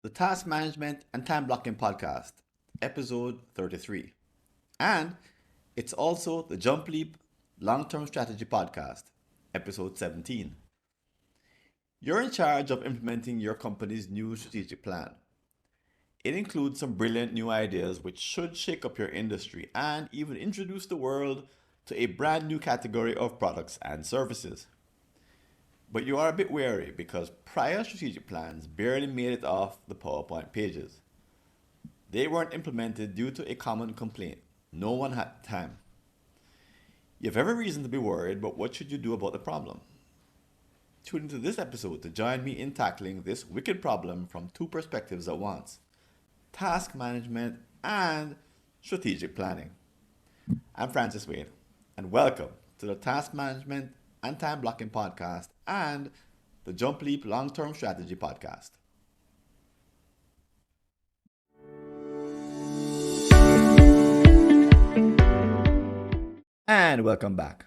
the Task Management and Time Blocking Podcast, episode 33. And it's also the JumpLeap Long Term Strategy Podcast, episode 17. You're in charge of implementing your company's new strategic plan. It includes some brilliant new ideas which should shake up your industry and even introduce the world to a brand new category of products and services. But you are a bit wary because prior strategic plans barely made it off the PowerPoint pages. They weren't implemented due to a common complaint. No one had time. You have every reason to be worried, but what should you do about the problem? Tune into this episode to join me in tackling this wicked problem from two perspectives at once: task management and strategic planning. I'm Francis Wade, and welcome to the Task Management and Time Blocking Podcast and the JumpLeap Long Term Strategy Podcast. And welcome back.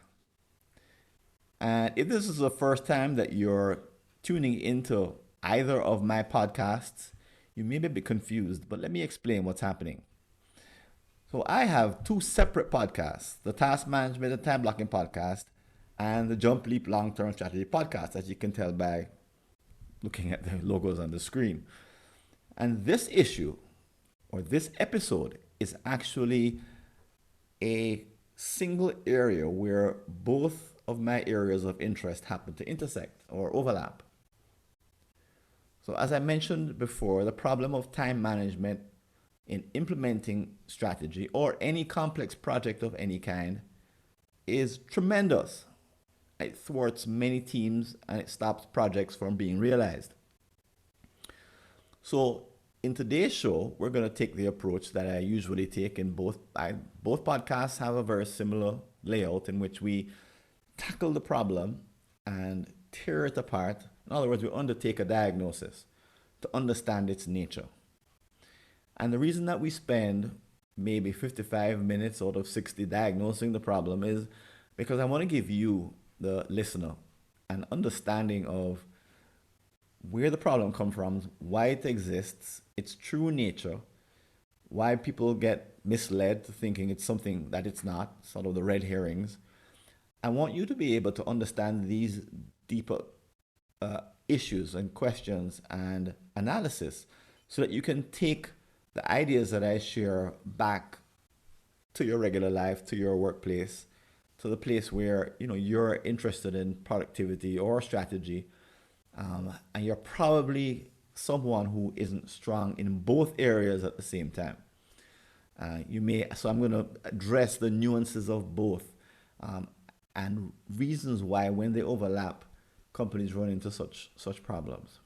And if this is the first time that you're tuning into either of my podcasts, you may be a bit confused, but let me explain what's happening. So I have two separate podcasts, the Task Management and Time Blocking Podcast and the JumpLeap Long Term Strategy Podcast, as you can tell by looking at the logos on the screen. And this issue, or this episode, is actually a single area where both of my areas of interest happen to intersect or overlap. So as I mentioned before, the problem of time management in implementing strategy or any complex project of any kind is tremendous. It thwarts many teams and it stops projects from being realized. So in today's show, we're going to take the approach that I usually take in both podcasts have a very similar layout in which we tackle the problem and tear it apart. In other words, we undertake a diagnosis to understand its nature. And the reason that we spend maybe 55 minutes out of 60 diagnosing the problem is because I want to give you, the listener, an understanding of where the problem comes from, why it exists, its true nature, why people get misled to thinking it's something that it's not, sort of the red herrings. I want you to be able to understand these deeper issues and questions and analysis so that you can take the ideas that I share back to your regular life, to your workplace, to the place where you're interested in productivity or strategy, and you're probably someone who isn't strong in both areas at the same time. So I'm going to address the nuances of both and reasons why, when they overlap, companies run into such problems.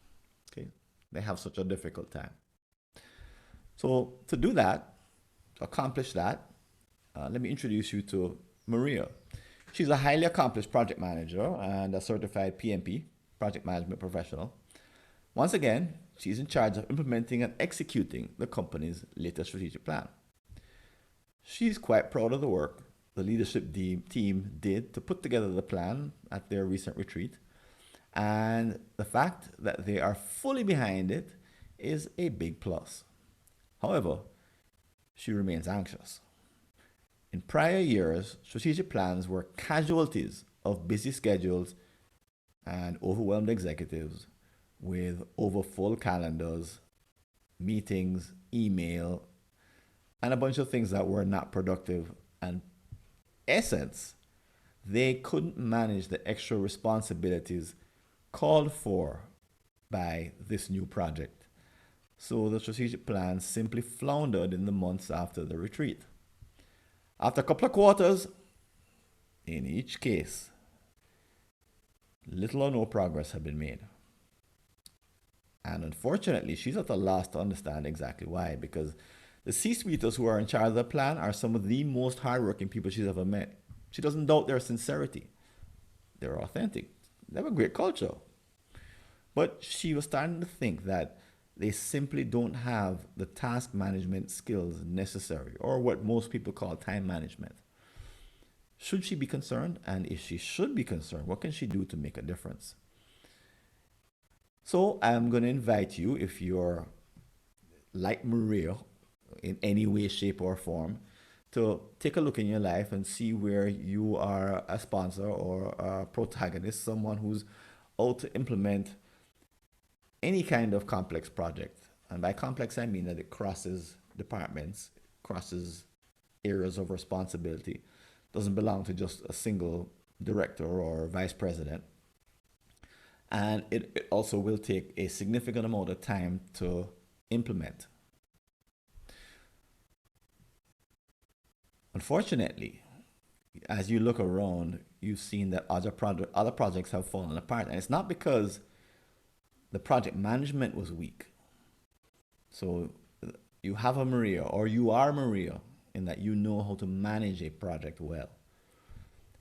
Okay, they have such a difficult time. So to do that, to accomplish that, let me introduce you to Maria. She's a highly accomplished project manager and a certified PMP, project management professional. Once again, she's in charge of implementing and executing the company's latest strategic plan. She's quite proud of the work the leadership team did to put together the plan at their recent retreat. And the fact that they are fully behind it is a big plus. However, she remains anxious. In prior years, strategic plans were casualties of busy schedules and overwhelmed executives with overfull calendars, meetings, email, and a bunch of things that were not productive. And essence, they couldn't manage the extra responsibilities called for by this new project. So the strategic plan simply floundered in the months after the retreat. After a couple of quarters, in each case, little or no progress had been made. And unfortunately, she's at a loss to understand exactly why, because the C-suiters who are in charge of the plan are some of the most hardworking people she's ever met. She doesn't doubt their sincerity. They're authentic. They have a great culture. But she was starting to think that they simply don't have the task management skills necessary, or what most people call time management. Should she be concerned? And if she should be concerned, what can she do to make a difference? So I'm going to invite you, if you're like Maria in any way, shape, or form, to take a look in your life and see where you are a sponsor or a protagonist, someone who's out to implement any kind of complex project. And by complex, I mean that it crosses departments, crosses areas of responsibility, doesn't belong to just a single director or vice president. And it also will take a significant amount of time to implement. Unfortunately, as you look around, you've seen that other projects have fallen apart. And it's not because the project management was weak. So you have a Maria, or you are Maria, in that you know how to manage a project well.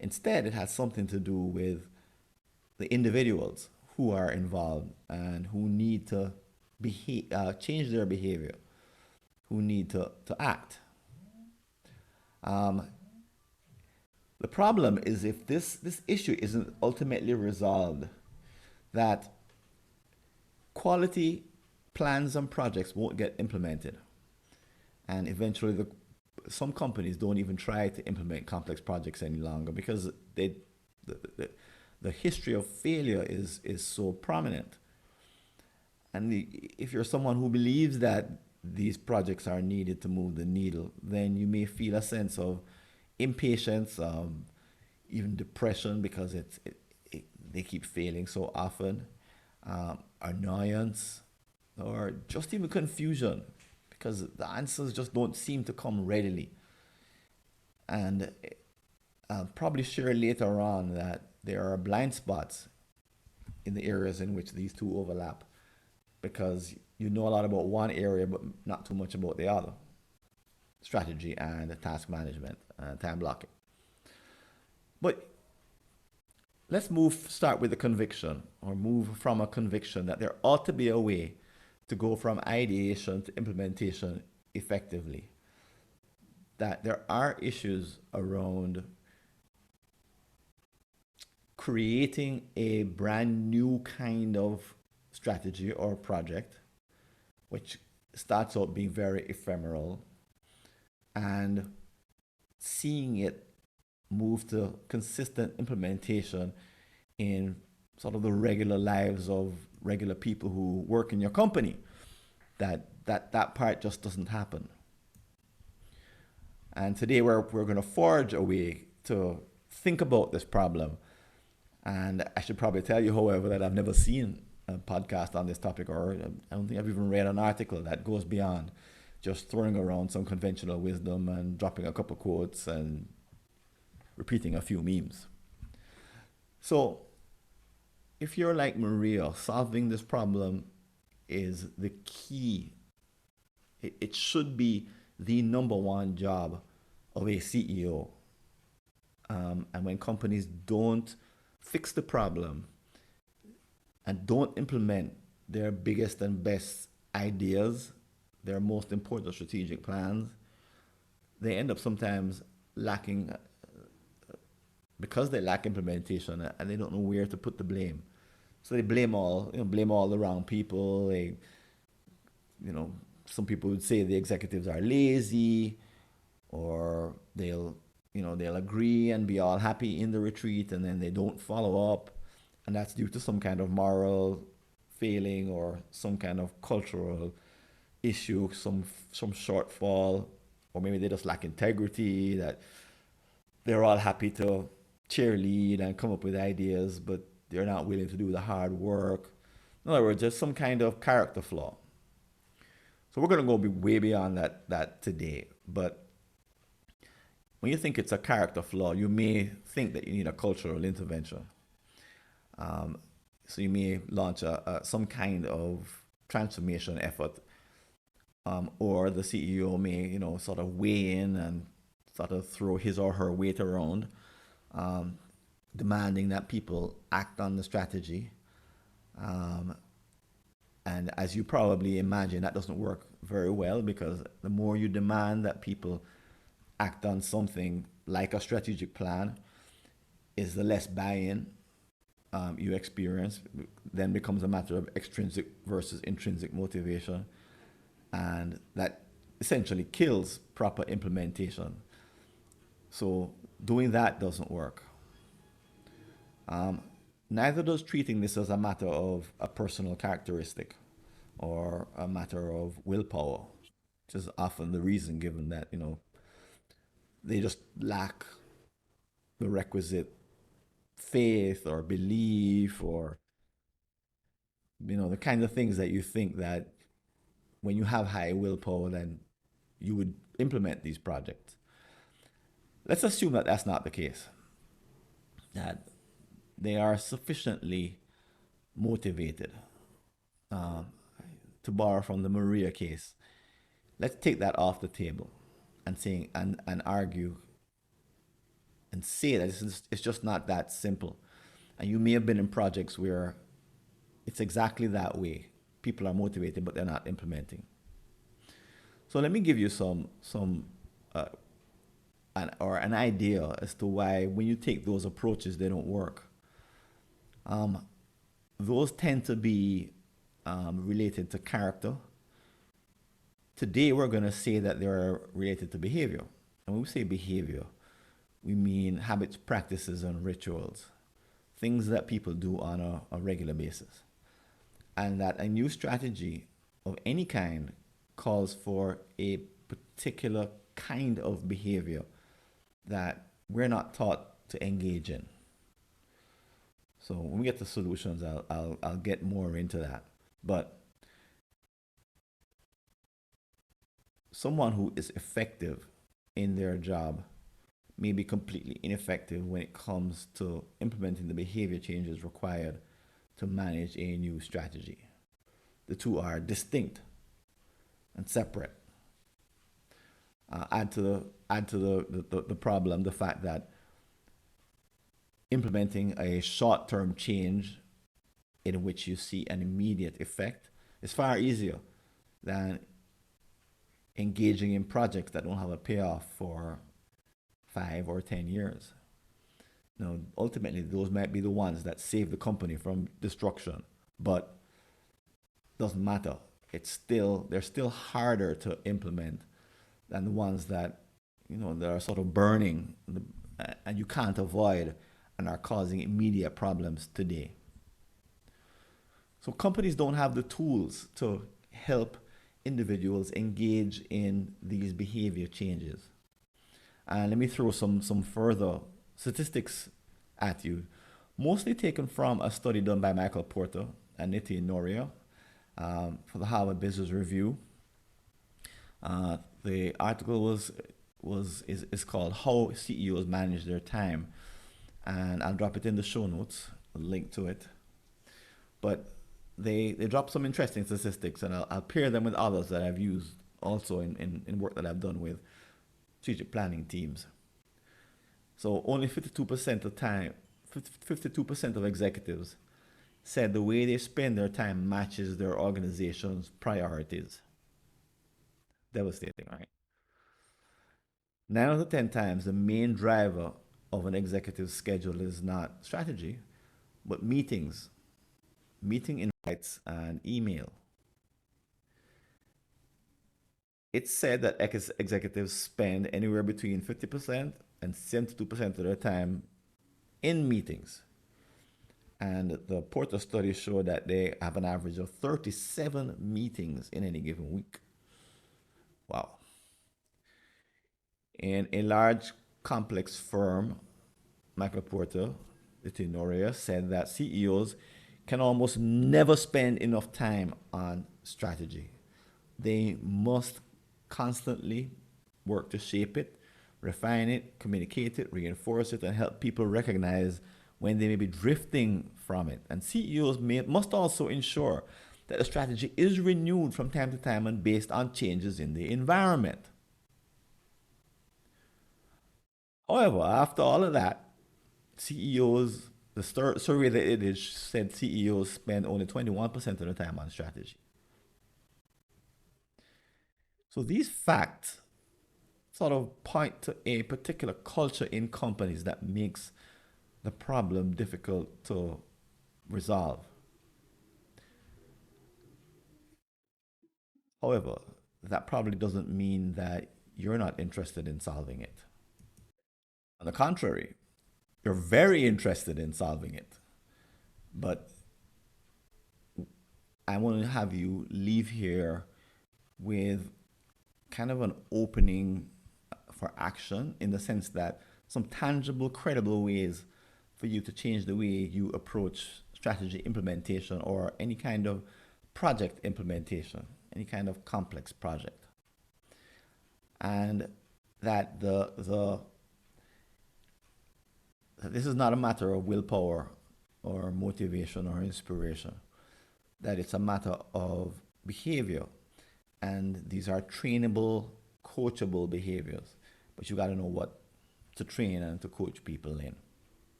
Instead, it has something to do with the individuals who are involved and who need to change their behavior, who need to act. Um, the problem is if this issue isn't ultimately resolved, that quality plans and projects won't get implemented. And eventually, some companies don't even try to implement complex projects any longer because the history of failure is so prominent. And if you're someone who believes that these projects are needed to move the needle, then you may feel a sense of impatience, even depression because they keep failing so often, annoyance, or just even confusion because the answers just don't seem to come readily. And I'll probably share later on that there are blind spots in the areas in which these two overlap because you know a lot about one area but not too much about the other: strategy and task management and time blocking. But let's start with the conviction, or move from a conviction that there ought to be a way to go from ideation to implementation effectively. That there are issues around creating a brand new kind of strategy or project, which starts out being very ephemeral, and seeing it move to consistent implementation in sort of the regular lives of regular people who work in your company. That part just doesn't happen. And today we're going to forge a way to think about this problem. And I should probably tell you, however, that I've never seen a podcast on this topic, or I don't think I've even read an article that goes beyond just throwing around some conventional wisdom and dropping a couple quotes and repeating a few memes. So if you're like Maria, solving this problem is the key. It should be the number one job of a CEO. And when companies don't fix the problem and don't implement their biggest and best ideas, their most important strategic plans, they end up sometimes lacking because they lack implementation and they don't know where to put the blame. So they blame all the wrong people. Some people would say the executives are lazy, or they'll agree and be all happy in the retreat, and then they don't follow up, and that's due to some kind of moral failing or some kind of cultural issue, some shortfall, or maybe they just lack integrity. That they're all happy to cheerlead and come up with ideas, but they're not willing to do the hard work. In other words, just some kind of character flaw. So we're going to go way beyond that today. But when you think it's a character flaw, you may think that you need a cultural intervention. So you may launch some kind of transformation effort, or the CEO may, sort of weigh in and sort of throw his or her weight around, demanding that people act on the strategy. And as you probably imagine, that doesn't work very well, because the more you demand that people act on something like a strategic plan, is the less buy-in you experience. Then becomes a matter of extrinsic versus intrinsic motivation. and that essentially kills proper implementation. So doing that doesn't work. Um, Neither does treating this as a matter of a personal characteristic or a matter of willpower, which is often the reason given that, they just lack the requisite faith or belief or, the kind of things that you think that when you have high willpower, then you would implement these projects. Let's assume that that's not the case, that they are sufficiently motivated. Um, to borrow from the Maria case, let's take that off the table and argue and say that it's just not that simple. And you may have been in projects where it's exactly that way. People are motivated, but they're not implementing. So let me give you some uh, an idea as to why when you take those approaches, they don't work. Um, those tend to be related to character. Today, we're going to say that they're related to behavior. And when we say behavior, we mean habits, practices, and rituals, things that people do on a regular basis. And that a new strategy of any kind calls for a particular kind of behavior that we're not taught to engage in. So when we get to solutions, I'll get more into that. But someone who is effective in their job may be completely ineffective when it comes to implementing the behavior changes required to manage a new strategy. The two are distinct and separate. Add to the problem the fact that implementing a short-term change in which you see an immediate effect is far easier than engaging in projects that don't have a payoff for 5 or 10 years. Now, ultimately, those might be the ones that save the company from destruction, but doesn't matter. They're still harder to implement than the ones that that are sort of burning and you can't avoid and are causing immediate problems today. So companies don't have the tools to help individuals engage in these behavior changes. And let me throw some further statistics at you, mostly taken from a study done by Michael Porter and Niti Noria for the Harvard Business Review. The article is called "How CEOs Manage Their Time," and I'll drop it in the show notes, a link to it. But they drop some interesting statistics, and I'll pair them with others that I've used also in work that I've done with strategic planning teams. So only 52% of time, 52% of executives said the way they spend their time matches their organization's priorities. Devastating, right? 9 out of 10 times, the main driver of an executive's schedule is not strategy, but meetings, meeting invites, and email. It's said that executives spend anywhere between 50% and 72% of their time in meetings. And the Porter study showed that they have an average of 37 meetings in any given week. Wow. In a large, complex firm, Michael Porter, the Tenoria, said that CEOs can almost never spend enough time on strategy. They must constantly work to shape it, refine it, communicate it, reinforce it, and help people recognize when they may be drifting from it. And CEOs must also ensure that the strategy is renewed from time to time and based on changes in the environment. However, after all of that, CEOs, the survey that it is said CEOs spend only 21% of the time on strategy. So these facts sort of point to a particular culture in companies that makes the problem difficult to resolve. However, that probably doesn't mean that you're not interested in solving it. On the contrary, you're very interested in solving it. But I want to have you leave here with kind of an opening for action, in the sense that some tangible, credible ways for you to change the way you approach strategy implementation or any kind of project implementation, any kind of complex project. And that this is not a matter of willpower or motivation or inspiration, that it's a matter of behavior. And these are trainable, coachable behaviors, but you got to know what to train and to coach people in.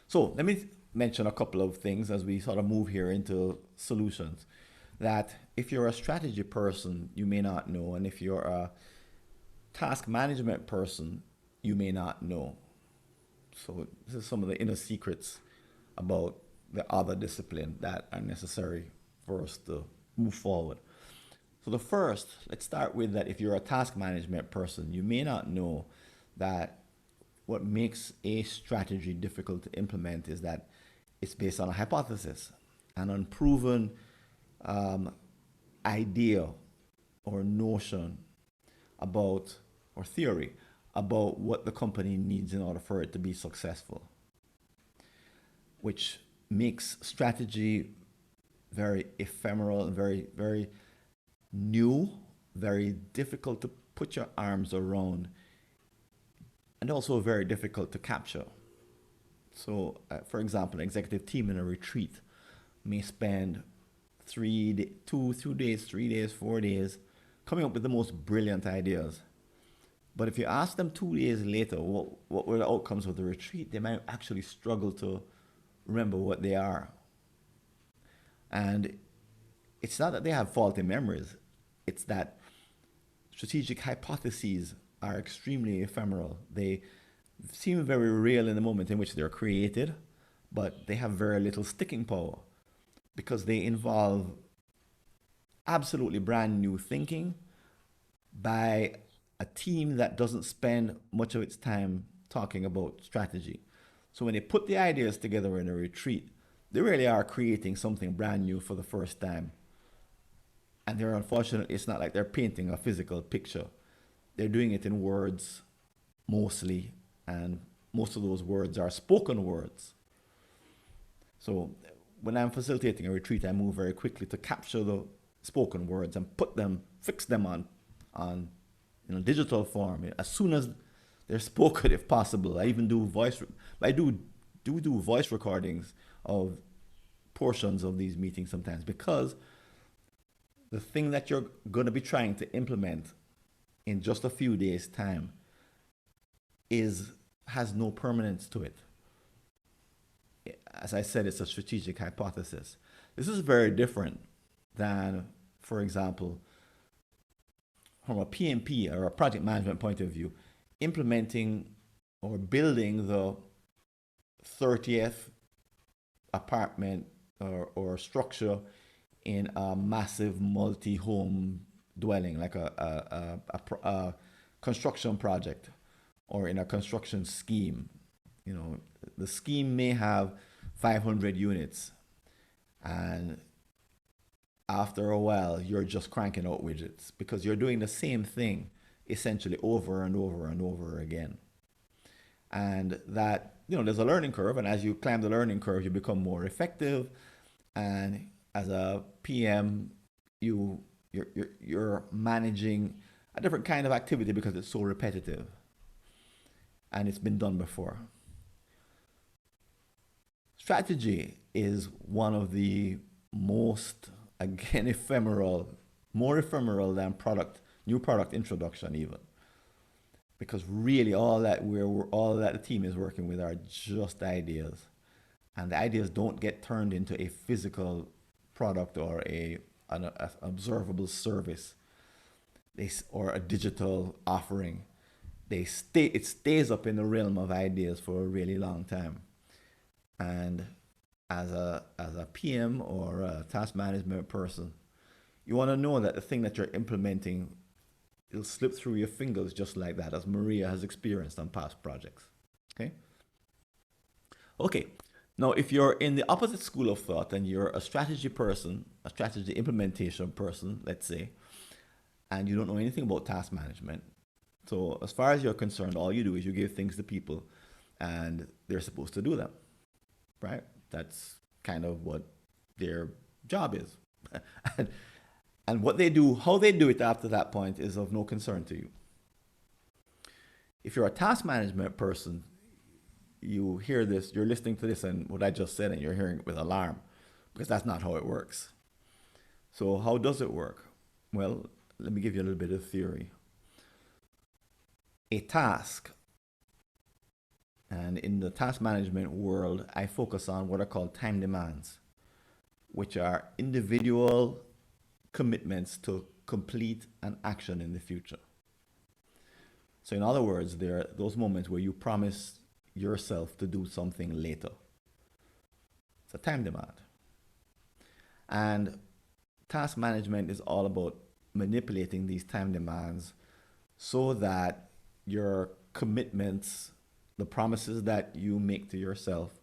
So let me mention a couple of things as we sort of move here into solutions. That if you're a strategy person, you may not know, and if you're a task management person, you may not know. So this is some of the inner secrets about the other discipline that are necessary for us to move forward. So the first, let's start with that. If you're a task management person, you may not know that what makes a strategy difficult to implement is that it's based on a hypothesis, an unproven idea or notion about, or theory about what the company needs in order for it to be successful, which makes strategy very ephemeral and very, very new, very difficult to put your arms around, and also very difficult to capture. So, for example, an executive team in a retreat may spend 2 days, 3 days, 4 days coming up with the most brilliant ideas. But if you ask them 2 days later, what were the outcomes of the retreat, they might actually struggle to remember what they are. And it's not that they have faulty memories, it's that strategic hypotheses are extremely ephemeral. They seem very real in the moment in which they're created, but they have very little sticking power because they involve absolutely brand new thinking by a team that doesn't spend much of its time talking about strategy. So when they put the ideas together in a retreat, they really are creating something brand new for the first time. And they're, unfortunately, it's not like they're painting a physical picture. They're doing it in words mostly, and most of those words are spoken words. So when I'm facilitating a retreat, I move very quickly to capture the spoken words and fix them on digital form as soon as they're spoken, if possible. I even do I do voice recordings of portions of these meetings sometimes, because the thing that you're going to be trying to implement in just a few days' time has no permanence to it. As I said, it's a strategic hypothesis. This is very different than, for example, from a PMP or a project management point of view, implementing or building the 30th apartment or structure in a massive multi-home dwelling, like a construction project, or in a construction scheme. The scheme may have 500 units, and after a while, you're just cranking out widgets because you're doing the same thing essentially over and over and over again. And that, there's a learning curve, and as you climb the learning curve, you become more effective. And as a PM, you're managing a different kind of activity because it's so repetitive and it's been done before. Strategy is one of the most, again, more ephemeral than new product introduction even. Because really all that the team is working with are just ideas. And the ideas don't get turned into a physical product or an observable service or a digital offering. It stays up in the realm of ideas for a really long time. And as a PM or a task management person, You want to know that the thing that you're implementing, it'll slip through your fingers just like that, as Maria has experienced on past projects. Okay? Okay. Now, if you're in the opposite school of thought and you're a strategy person, a strategy implementation person, let's say, and you don't know anything about task management, so as far as you're concerned, all you do is you give things to people and they're supposed to do them, right? That's kind of what their job is. and, and what they do, how they do it after that point is of no concern to you. If you're a task management person, you hear this, you're listening to this and what I just said, and you're hearing it with alarm because that's not how it works. So, how does it work? Well, let me give you a little bit of theory. A task, and in the task management world, I focus on what are called time demands, which are individual commitments to complete an action in the future. So, in other words, there are those moments where you promise yourself to do something later. It's a time demand. And task management is all about manipulating these time demands so that your commitments, the promises that you make to yourself,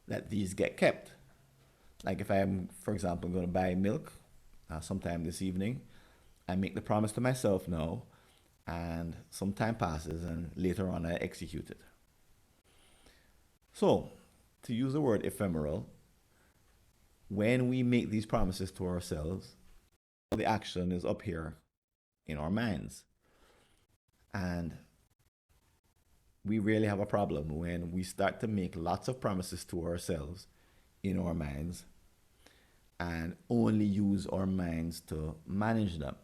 that these get kept. Like if I'm, for example, going to buy milk sometime this evening, I make the promise to myself now, and some time passes, and later on I execute it. So, to use the word ephemeral, when we make these promises to ourselves, the action is up here in our minds. And we really have a problem when we start to make lots of promises to ourselves in our minds and only use our minds to manage them.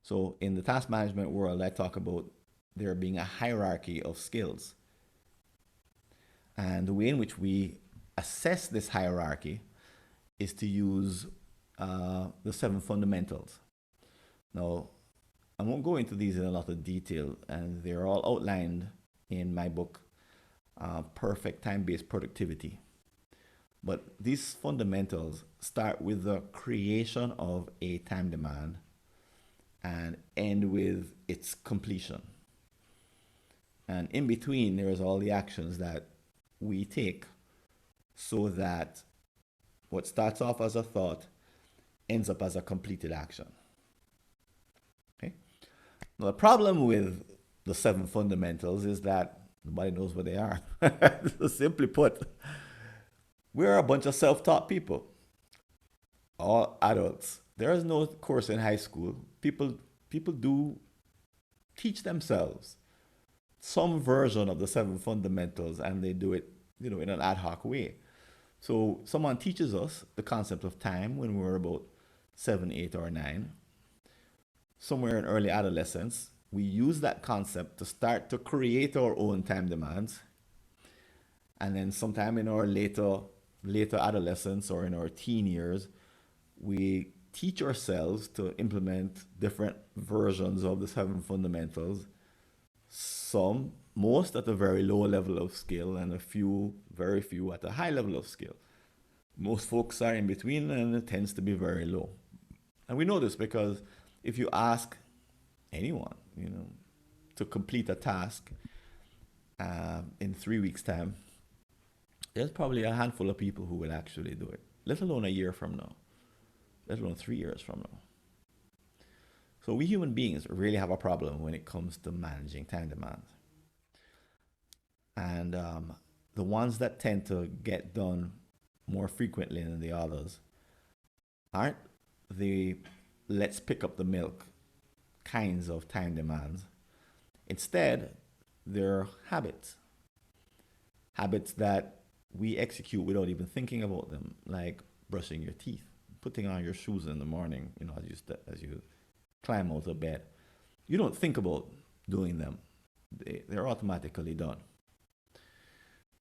So, in the task management world, I talk about there being a hierarchy of skills. And the way in which we assess this hierarchy is to use the 7 fundamentals. Now, I won't go into these in a lot of detail, and they're all outlined in my book, Perfect Time-Based Productivity. But these fundamentals start with the creation of a time demand and end with its completion. And in between, there's all the actions that we take so that what starts off as a thought ends up as a completed action. Okay? Now, the problem with the 7 fundamentals is that nobody knows what they are. Simply put, we're a bunch of self-taught people, all adults. There is no course in high school. People do teach themselves some version of the 7 fundamentals, and they do it, in an ad hoc way. So someone teaches us the concept of time when we're about 7, 8, or 9. Somewhere in early adolescence, we use that concept to start to create our own time demands. And then sometime in our later adolescence or in our teen years, we teach ourselves to implement different versions of the 7 fundamentals. Most at a very low level of skill, and very few at a high level of skill. Most folks are in between, and it tends to be very low. And we know this because if you ask anyone, to complete a task in 3 weeks' time, there's probably a handful of people who will actually do it, let alone a year from now, let alone 3 years from now. So we human beings really have a problem when it comes to managing time demands. And the ones that tend to get done more frequently than the others aren't the let's pick up the milk kinds of time demands. Instead, they're habits. Habits that we execute without even thinking about them, like brushing your teeth, putting on your shoes in the morning, as you climb out of bed. You don't think about doing them. They're automatically done.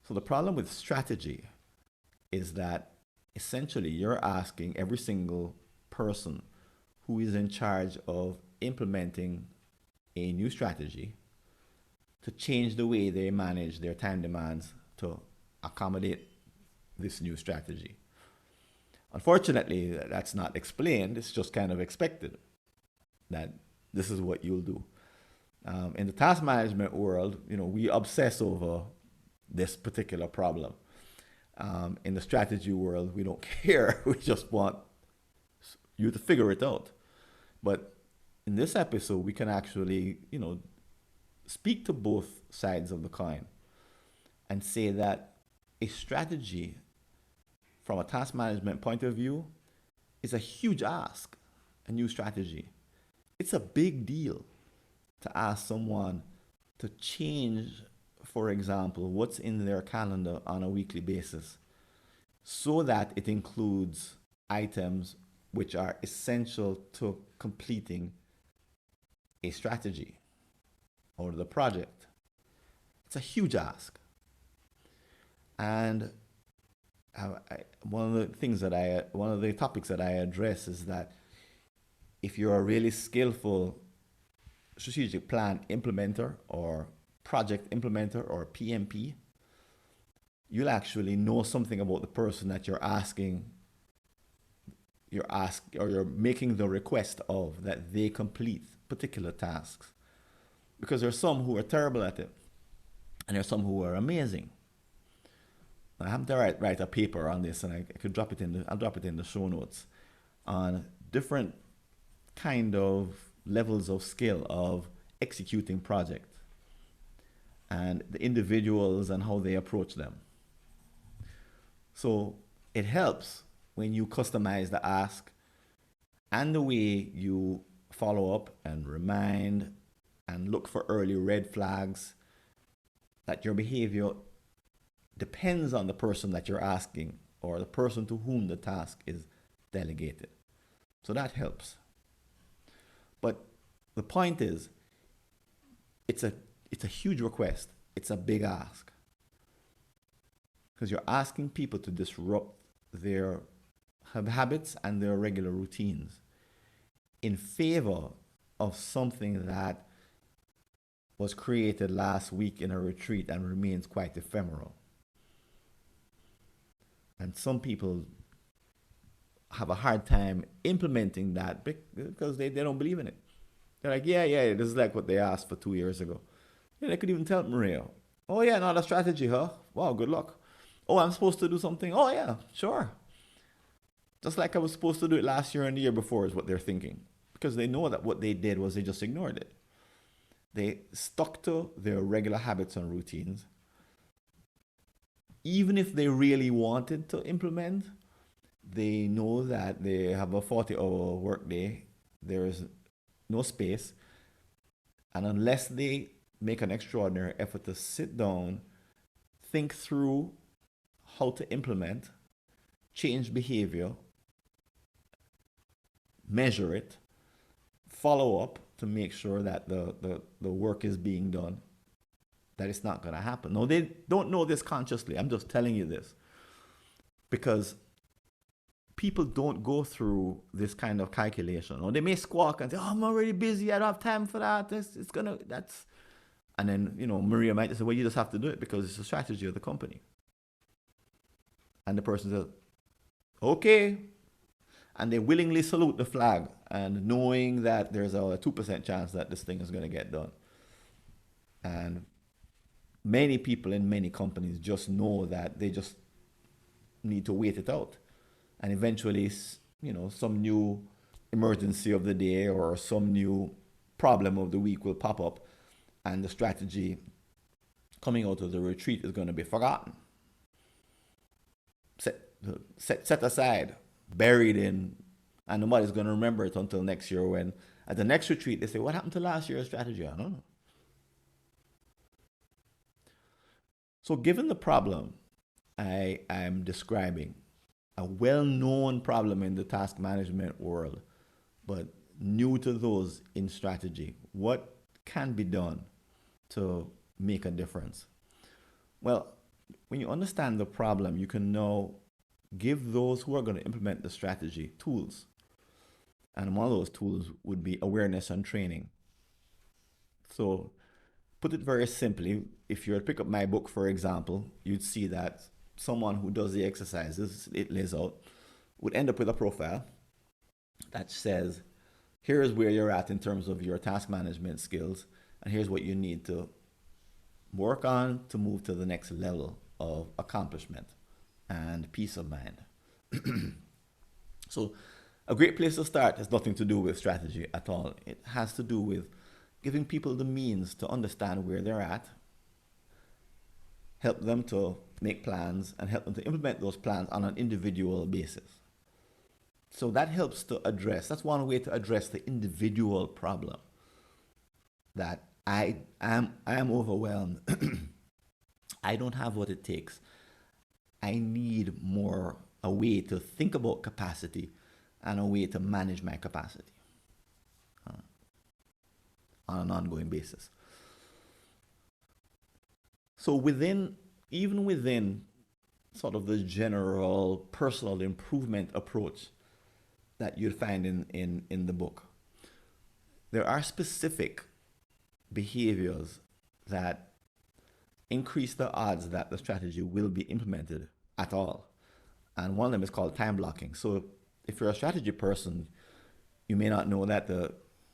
So the problem with strategy is that essentially you're asking every single person who is in charge of implementing a new strategy to change the way they manage their time demands to accommodate this new strategy. Unfortunately, that's not explained. It's just kind of expected that this is what you'll do. In the task management world, we obsess over this particular problem. In the strategy world, we don't care. We just want you to figure it out. But in this episode, we can actually, speak to both sides of the coin and say that a strategy from a task management point of view is a huge ask, a new strategy. It's a big deal to ask someone to change, for example, what's in their calendar on a weekly basis so that it includes items which are essential to completing a strategy or the project. It's a huge ask. And one of the topics that I address is that if you're a really skillful strategic plan implementer or project implementer or PMP, you'll actually know something about the person that you're making the request of, that they complete particular tasks. Because there's some who are terrible at it, and there's some who are amazing. I have to write a paper on this, and I'll drop it in the show notes on different kind of levels of skill of executing projects and the individuals and how they approach them. So it helps when you customize the ask and the way you follow up and remind and look for early red flags, that your behavior depends on the person that you're asking or the person to whom the task is delegated. So that helps. But the point is, it's a huge request. It's a big ask. Because you're asking people to disrupt their habits and their regular routines in favor of something that was created last week in a retreat and remains quite ephemeral. And some people have a hard time implementing that because they don't believe in it. They're like, yeah, this is like what they asked for 2 years ago. Yeah, they could even tell Maria, oh yeah, not a strategy, huh? Wow, good luck. Oh, I'm supposed to do something? Oh yeah, sure. Just like I was supposed to do it last year and the year before is what they're thinking. Because they know that what they did was they just ignored it. They stuck to their regular habits and routines. Even if they really wanted to implement, they know that they have a 40-hour workday. There is no space. And unless they make an extraordinary effort to sit down, think through how to implement, change behavior, measure it, follow up to make sure that the work is being done, that it's not going to happen. No, they don't know this consciously. I'm just telling you this because people don't go through this kind of calculation. Or they may squawk and say, oh, I'm already busy. I don't have time for that. And then, Maria might say, well, you just have to do it because it's a strategy of the company. And the person says, okay. And they willingly salute the flag and knowing that there's a 2% chance that this thing is going to get done. And many people in many companies just know that they just need to wait it out. And eventually, some new emergency of the day or some new problem of the week will pop up and the strategy coming out of the retreat is going to be forgotten. Set aside, buried in, and nobody's going to remember it until next year when at the next retreat they say, what happened to last year's strategy? I don't know. So given the problem I am describing, a well-known problem in the task management world, but new to those in strategy, what can be done to make a difference? Well, when you understand the problem, you can now give those who are going to implement the strategy tools. And one of those tools would be awareness and training. So put it very simply, if you were to pick up my book, for example, you'd see that someone who does the exercises, it lays out would end up with a profile that says, here's where you're at in terms of your task management skills, and here's what you need to work on to move to the next level of accomplishment and peace of mind. So, a great place to start has nothing to do with strategy at all. It has to do with giving people the means to understand where they're at, help them to make plans, and help them to implement those plans on an individual basis. So that helps to address, that's one way to address the individual problem that I am overwhelmed. I don't have what it takes. I need more a way to think about capacity and a way to manage my capacity on an ongoing basis. So even within sort of the general personal improvement approach that you'd find in the book, there are specific behaviors that increase the odds that the strategy will be implemented at all. And one of them is called time blocking. So if you're a strategy person, you may not know that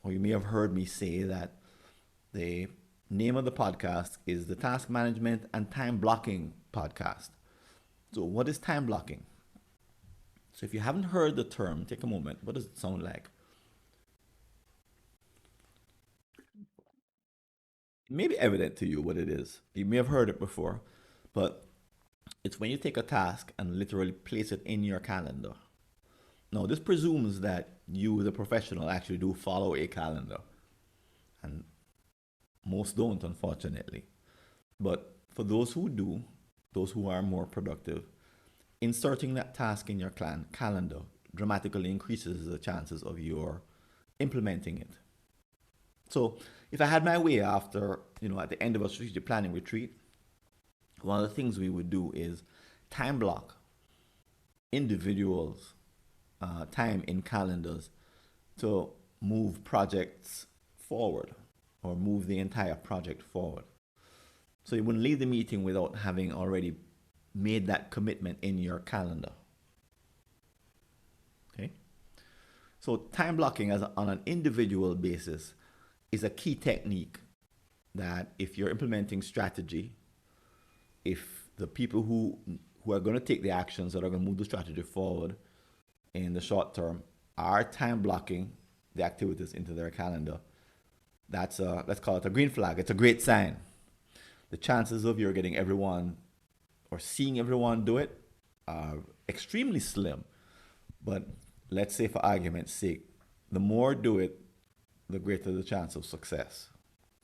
or you may have heard me say that the name of the podcast is the Task Management and Time Blocking Podcast. So what is time blocking? So if you haven't heard the term, take a moment. What does it sound like? It may be evident to you what it is. You may have heard it before, but it's when you take a task and literally place it in your calendar. Now, this presumes that you, the professional, actually do follow a calendar. And most don't, unfortunately. But for those who do, those who are more productive, inserting that task in your calendar dramatically increases the chances of your implementing it. So if I had my way after, at the end of a strategic planning retreat, one of the things we would do is time block individuals' time in calendars to move projects forward or move the entire project forward. So you wouldn't leave the meeting without having already made that commitment in your calendar. Okay? So time blocking on an individual basis is a key technique that if you're implementing strategy, if the people who are going to take the actions that are going to move the strategy forward in the short term are time blocking the activities into their calendar, that's let's call it a green flag. It's a great sign. The chances of you're getting everyone or seeing everyone do it are extremely slim. But let's say for argument's sake, the more do it, the greater the chance of success.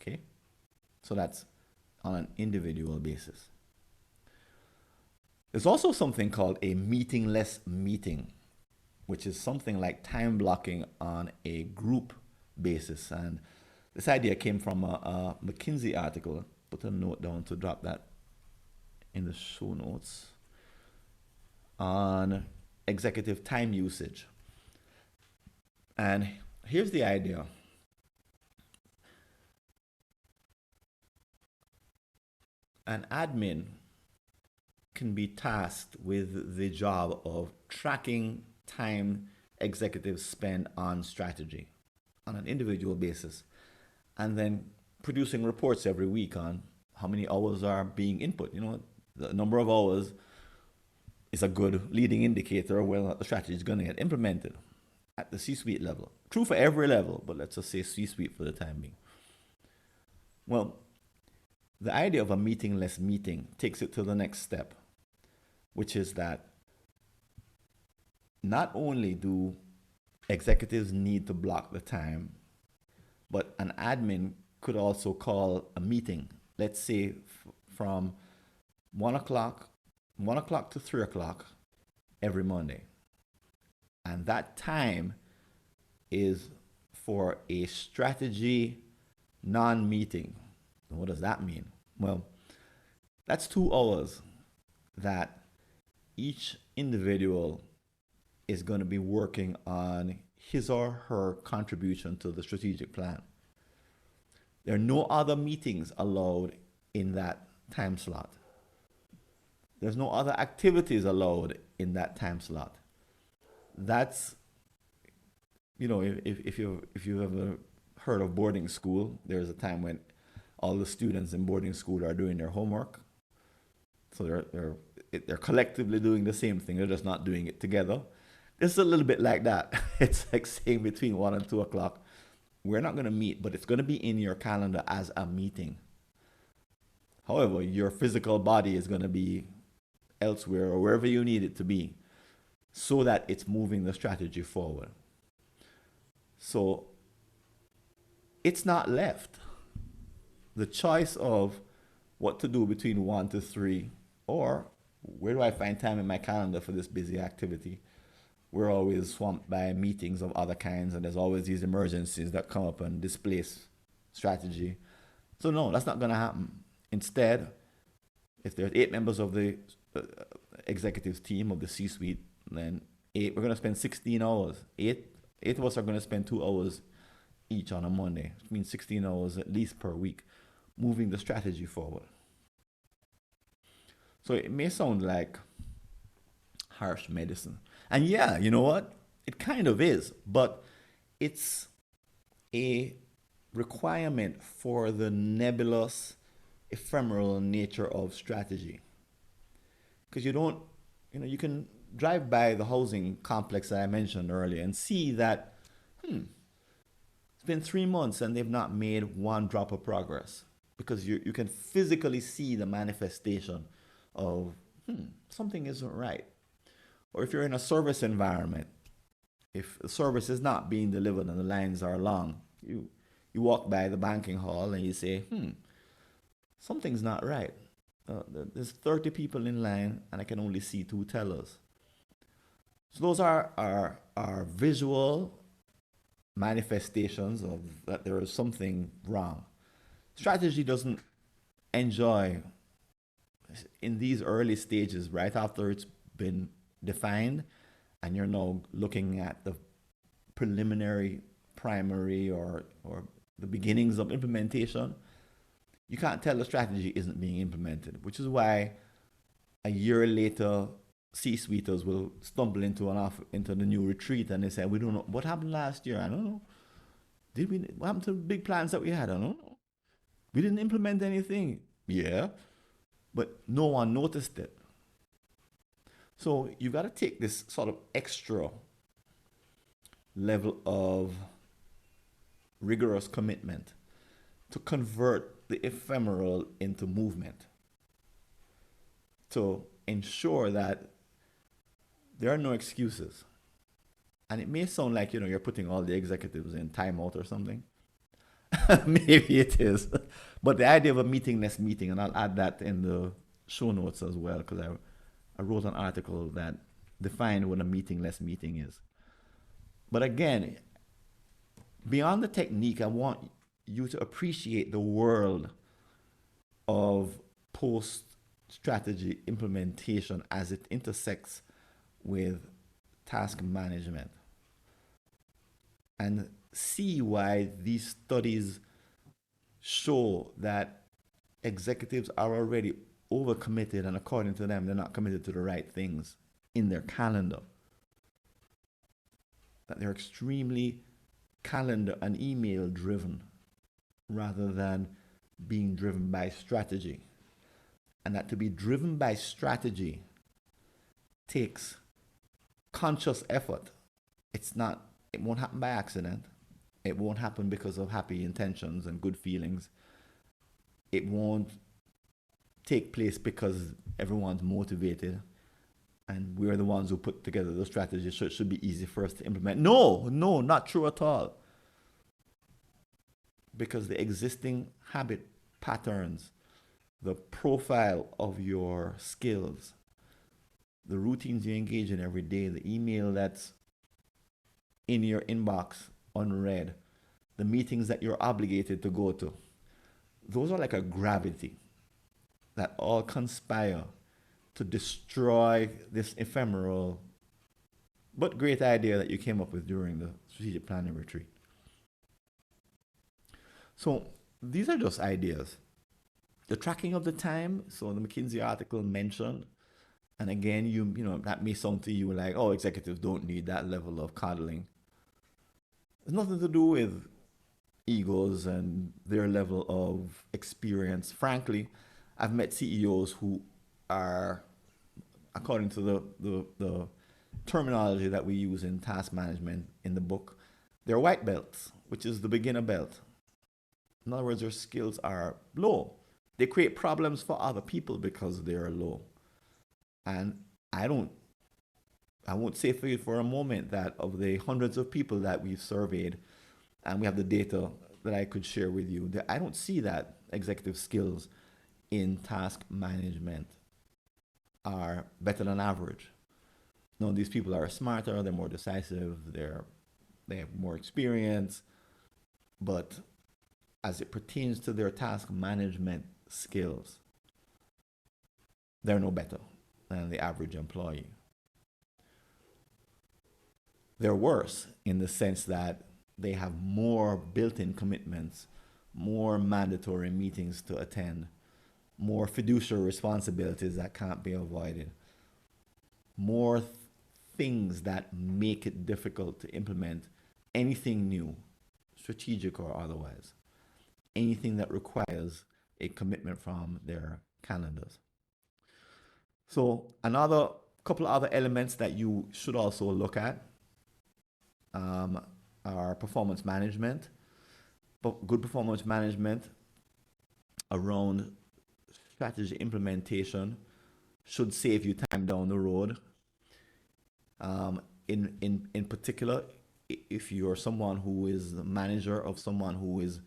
Okay? So that's on an individual basis. There's also something called a meetingless meeting, which is something like time blocking on a group basis. And this idea came from a McKinsey article. Put a note down to drop that in the show notes on executive time usage. And here's the idea. An admin can be tasked with the job of tracking time executives spend on strategy on an individual basis, and then producing reports every week on how many hours are being input. The number of hours is a good leading indicator of whether or not the strategy is going to get implemented at the C-suite level. True for every level, but let's just say C-suite for the time being. Well, the idea of a meetingless meeting takes it to the next step, which is that not only do executives need to block the time, but an admin could also call a meeting, let's say from 1 o'clock to 3 o'clock every Monday. And that time is for a strategy non-meeting. What does that mean? Well, that's 2 hours that each individual is going to be working on his or her contribution to the strategic plan. There are no other meetings allowed in that time slot. There's no other activities allowed in that time slot. That's, if you've ever heard of boarding school, there's a time when all the students in boarding school are doing their homework. So they're collectively doing the same thing. They're just not doing it together. It's a little bit like that. It's like saying between 1 and 2 o'clock, we're not going to meet, but it's going to be in your calendar as a meeting. However, your physical body is going to be elsewhere or wherever you need it to be so that it's moving the strategy forward. So it's not left. The choice of what to do between 1 to 3 or where do I find time in my calendar for this busy activity? We're always swamped by meetings of other kinds, and there's always these emergencies that come up and displace strategy. So, no, that's not going to happen. Instead, if there's 8 members of the uh, executive team of the C suite, then we're going to spend 16 hours. Eight of us are going to spend 2 hours each on a Monday, which means 16 hours at least per week, moving the strategy forward. So it may sound like harsh medicine. And yeah, you know what? It kind of is, but it's a requirement for the nebulous, ephemeral nature of strategy. Because you can drive by the housing complex that I mentioned earlier and see that it's been 3 months and they've not made one drop of progress. Because you can physically see the manifestation of something isn't right. Or if you're in a service environment, if the service is not being delivered and the lines are long, you walk by the banking hall and you say, something's not right. There's 30 people in line and I can only see 2 tellers. So those are visual manifestations of that there is something wrong. Strategy doesn't enjoy in these early stages, right after it's been defined, and you're now looking at the preliminary, primary, or the beginnings of implementation. You can't tell the strategy isn't being implemented, which is why a year later, C-suiters will stumble into the new retreat and they say, "We don't know what happened last year. I don't know. What happened to the big plans that we had? I don't know. We didn't implement anything." Yeah, but no one noticed it. So you got to take this sort of extra level of rigorous commitment to convert the ephemeral into movement, to ensure that there are no excuses. And it may sound like you're putting all the executives in timeout or something. Maybe it is, but the idea of a meetingless meeting, and I'll add that in the show notes as well, because I wrote an article that defined what a meetingless meeting is. But again, beyond the technique, I want you to appreciate the world of post strategy implementation as it intersects with task management, and see why these studies show that executives are already overcommitted, and according to them, they're not committed to the right things in their calendar. That they're extremely calendar and email driven rather than being driven by strategy. And that to be driven by strategy takes conscious effort. It won't happen by accident. It won't happen because of happy intentions and good feelings. It won't take place because everyone's motivated and we're the ones who put together the strategy, so it should be easy for us to implement. No, not true at all. Because the existing habit patterns, the profile of your skills, the routines you engage in every day, the email that's in your inbox unread, the meetings that you're obligated to go to, those are like a gravity that all conspire to destroy this ephemeral but great idea that you came up with during the strategic planning retreat. So these are just ideas. The tracking of the time, so the McKinsey article mentioned And again, that may sound to you like, oh, executives don't need that level of coddling. It's nothing to do with egos and their level of experience. Frankly, I've met CEOs who are, according to the terminology that we use in task management in the book, they're white belts, which is the beginner belt. In other words, their skills are low. They create problems for other people because they're low. And I don't, I won't say for you for a moment that of the hundreds of people that we've surveyed, and we have the data that I could share with you, that I don't see that executive skills in task management are better than average. No, these people are smarter, they're more decisive, they have more experience, but as it pertains to their task management skills, they're no better than the average employee. They're worse in the sense that they have more built-in commitments, more mandatory meetings to attend, more fiduciary responsibilities that can't be avoided, more things that make it difficult to implement anything new, strategic or otherwise, anything that requires a commitment from their calendars. So another couple of other elements that you should also look at are performance management. But good performance management around strategy implementation should save you time down the road. In particular, if you're someone who is the manager of someone who is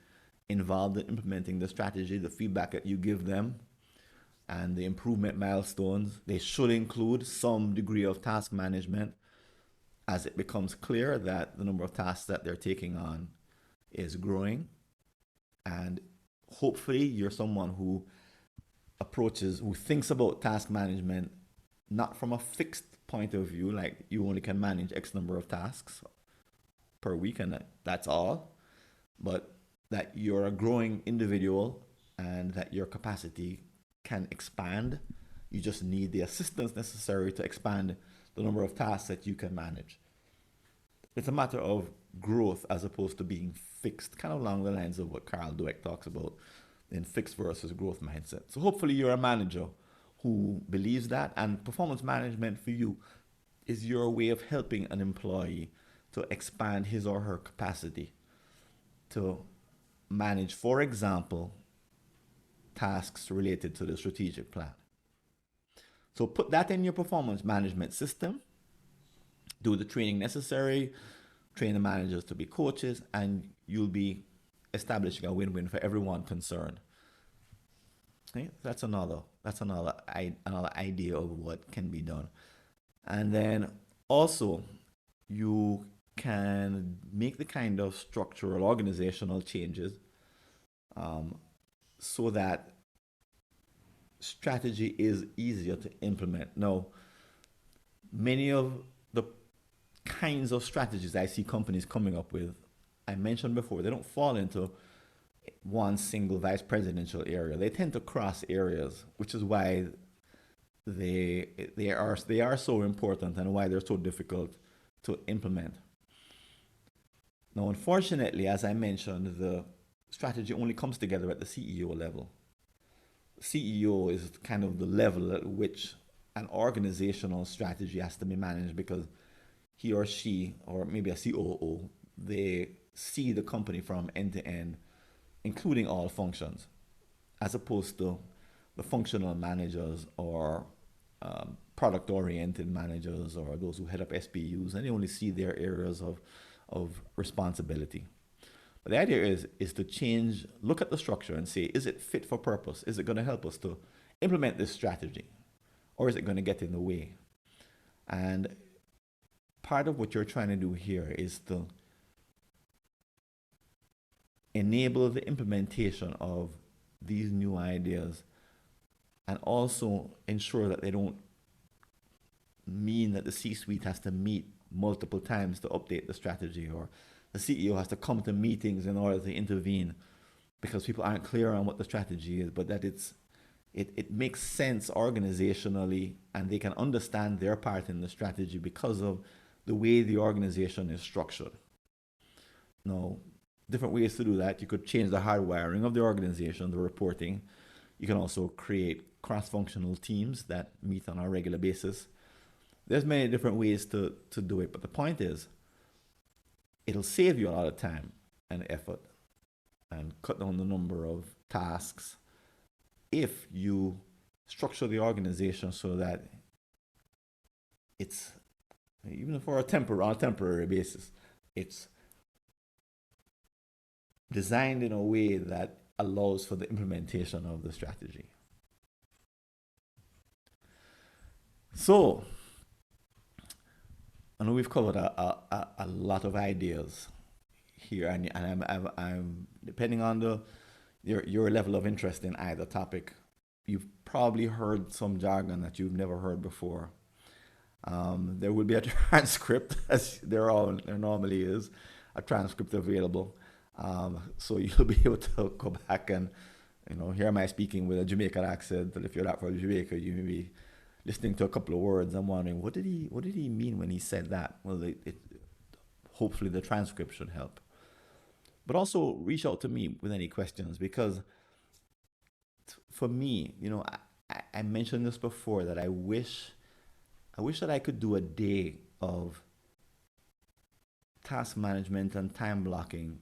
involved in implementing the strategy, the feedback that you give them and the improvement milestones, they should include some degree of task management as it becomes clear that the number of tasks that they're taking on is growing. And hopefully you're someone who thinks about task management not from a fixed point of view, like you only can manage X number of tasks per week and that's all, but that you're a growing individual and that your capacity can expand. You just need the assistance necessary to expand the number of tasks that you can manage. It's a matter of growth as opposed to being fixed, kind of along the lines of what Carl Dweck talks about in fixed versus growth mindset. So hopefully you're a manager who believes that, and performance management for you is your way of helping an employee to expand his or her capacity to manage, for example, tasks related to the strategic plan. So put that in your performance management system, do the training necessary, train the managers to be coaches, and you'll be establishing a win-win for everyone concerned. Okay? That's another idea of what can be done. And then also you can make the kind of structural organizational changes so that strategy is easier to implement. Now, many of the kinds of strategies I see companies coming up with, I mentioned before, they don't fall into one single vice presidential area. They tend to cross areas, which is why they are so important and why they're so difficult to implement. Now, unfortunately, as I mentioned, the strategy only comes together at the CEO level. CEO is kind of the level at which an organizational strategy has to be managed, because he or she, or maybe a COO, they see the company from end to end, including all functions, as opposed to the functional managers or product-oriented managers or those who head up SBUs, and they only see their areas of responsibility. But the idea is to look at the structure and say, is it fit for purpose? Is it going to help us to implement this strategy? Or is it going to get in the way? And part of what you're trying to do here is to enable the implementation of these new ideas and also ensure that they don't mean that the C-suite has to meet multiple times to update the strategy, or the CEO has to come to meetings in order to intervene because people aren't clear on what the strategy is, but that it's it makes sense organizationally, and they can understand their part in the strategy because of the way the organization is structured. Now, different ways to do that. You could change the hardwiring of the organization, the reporting. You can also create cross-functional teams that meet on a regular basis. There's many different ways to do it, but the point is, it'll save you a lot of time and effort and cut down the number of tasks if you structure the organization so that it's, even for on a temporary basis, it's designed in a way that allows for the implementation of the strategy. So, I know we've covered a lot of ideas here, and I'm depending on your level of interest in either topic, you've probably heard some jargon that you've never heard before. There will be a transcript, as there normally is, a transcript available. So you'll be able to go back and, hear my speaking with a Jamaican accent. And if you're not from Jamaica, you may be listening to a couple of words and wondering, what did he mean when he said that? Well, hopefully the transcript should help. But also reach out to me with any questions, because for me, I mentioned this before, that I wish that I could do a day of task management and time blocking,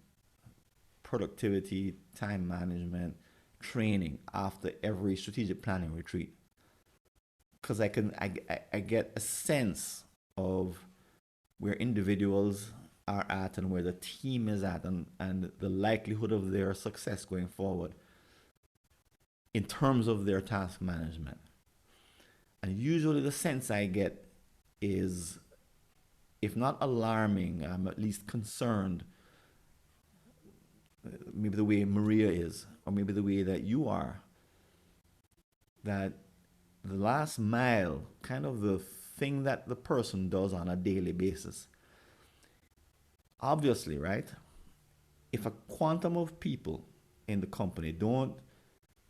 productivity, time management, training after every strategic planning retreat. Because I get a sense of where individuals are at and where the team is at, and the likelihood of their success going forward in terms of their task management. And usually the sense I get is, if not alarming, I'm at least concerned, maybe the way Maria is, or maybe the way that you are, that the last mile, kind of the thing that the person does on a daily basis. Obviously, right? If a quantum of people in the company don't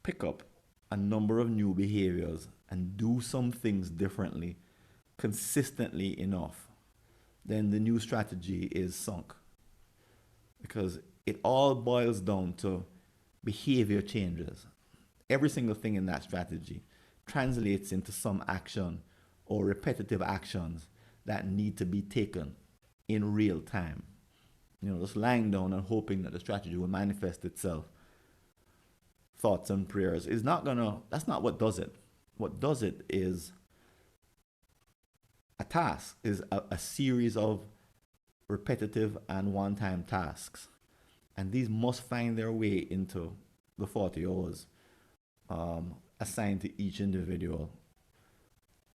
pick up a number of new behaviors and do some things differently consistently enough, then the new strategy is sunk. Because it all boils down to behavior changes. Every single thing in that strategy translates into some action or repetitive actions that need to be taken in real time. Just lying down and hoping that the strategy will manifest itself, thoughts and prayers, that's not what does it. What does it is a task, is a series of repetitive and one-time tasks. And these must find their way into the 40 hours assigned to each individual.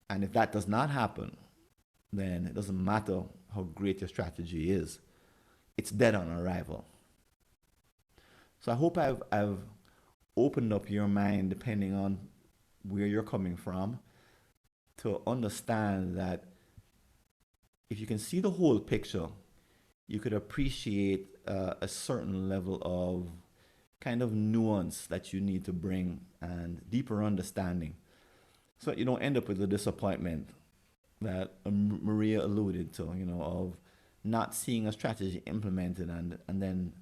And if that does not happen, then it doesn't matter how great your strategy is. It's dead on arrival. So I hope I've opened up your mind, depending on where you're coming from, to understand that if you can see the whole picture, you could appreciate a certain level of kind of nuance that you need to bring, and deeper understanding, so that you don't end up with the disappointment that Maria alluded to, of not seeing a strategy implemented and then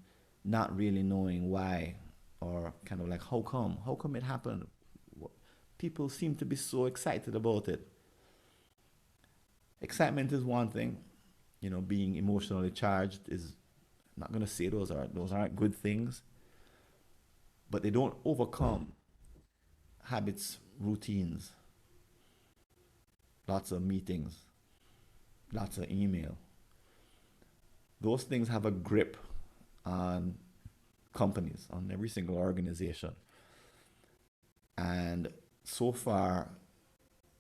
not really knowing why, or kind of like, how come it happened? People seem to be so excited about it. Excitement is one thing, being emotionally charged is, I'm not going to say those aren't good things, but they don't overcome habits, routines, lots of meetings, lots of email. Those things have a grip on companies, on every single organization. And so far,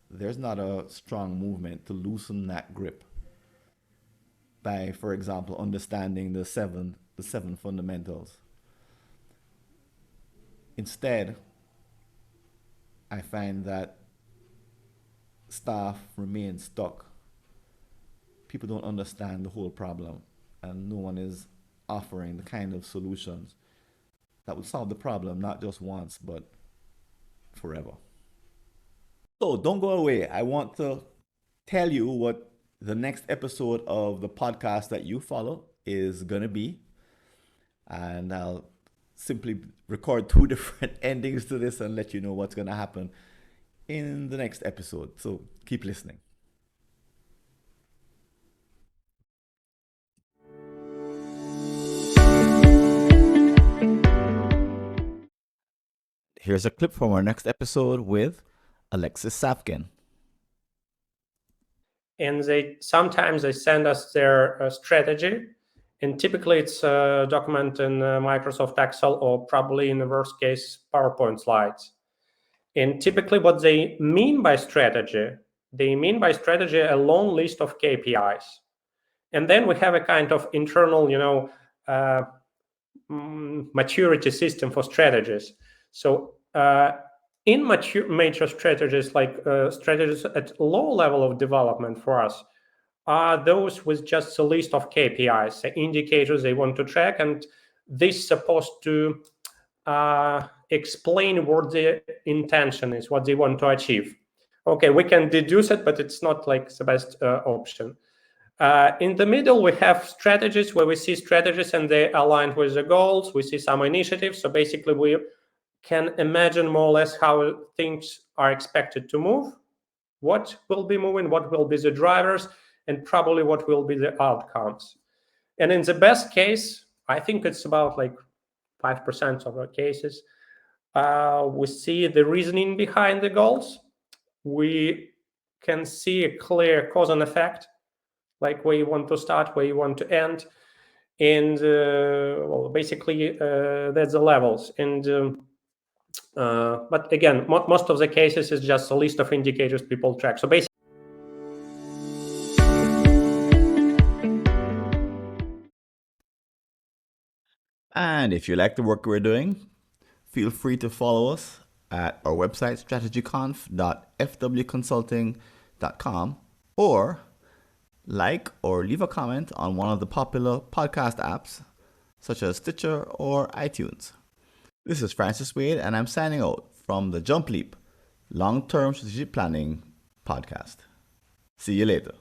there's not a strong movement to loosen that grip by, for example, understanding the seven fundamentals. Instead, I find that staff remain stuck. People don't understand the whole problem, and no one is offering the kind of solutions that would solve the problem, not just once, but forever. So don't go away. I want to tell you what the next episode of the podcast that you follow is going to be. And I'll simply record two different endings to this and let you know what's going to happen in the next episode. So keep listening. Here's a clip from our next episode with Alexis Safkin. And sometimes they send us their strategy, and typically it's a document in Microsoft Excel or probably in the worst case PowerPoint slides. And typically what they mean by strategy a long list of KPIs. And then we have a kind of internal, maturity system for strategies. So in major strategies, like strategies at low level of development for us, are those with just a list of KPIs, the indicators they want to track, and this is supposed to explain what the intention is, what they want to achieve. Okay, we can deduce it, but it's not like the best option. In the middle, we have strategies where we see strategies and they align with the goals. We see some initiatives. So basically, we can imagine more or less how things are expected to move, what will be moving, what will be the drivers, and probably what will be the outcomes. And in the best case, I think it's about like 5% of the cases, we see the reasoning behind the goals. We can see a clear cause and effect, like where you want to start, where you want to end. And basically, that's the levels. And but again, most of the cases is just a list of indicators people track. So basically, and if you like the work we're doing, feel free to follow us at our website, strategyconf.fwconsulting.com, or like or leave a comment on one of the popular podcast apps, such as Stitcher or iTunes. This is Francis Wade, and I'm signing out from the JumpLeap Long-Term Strategic Planning Podcast. See you later.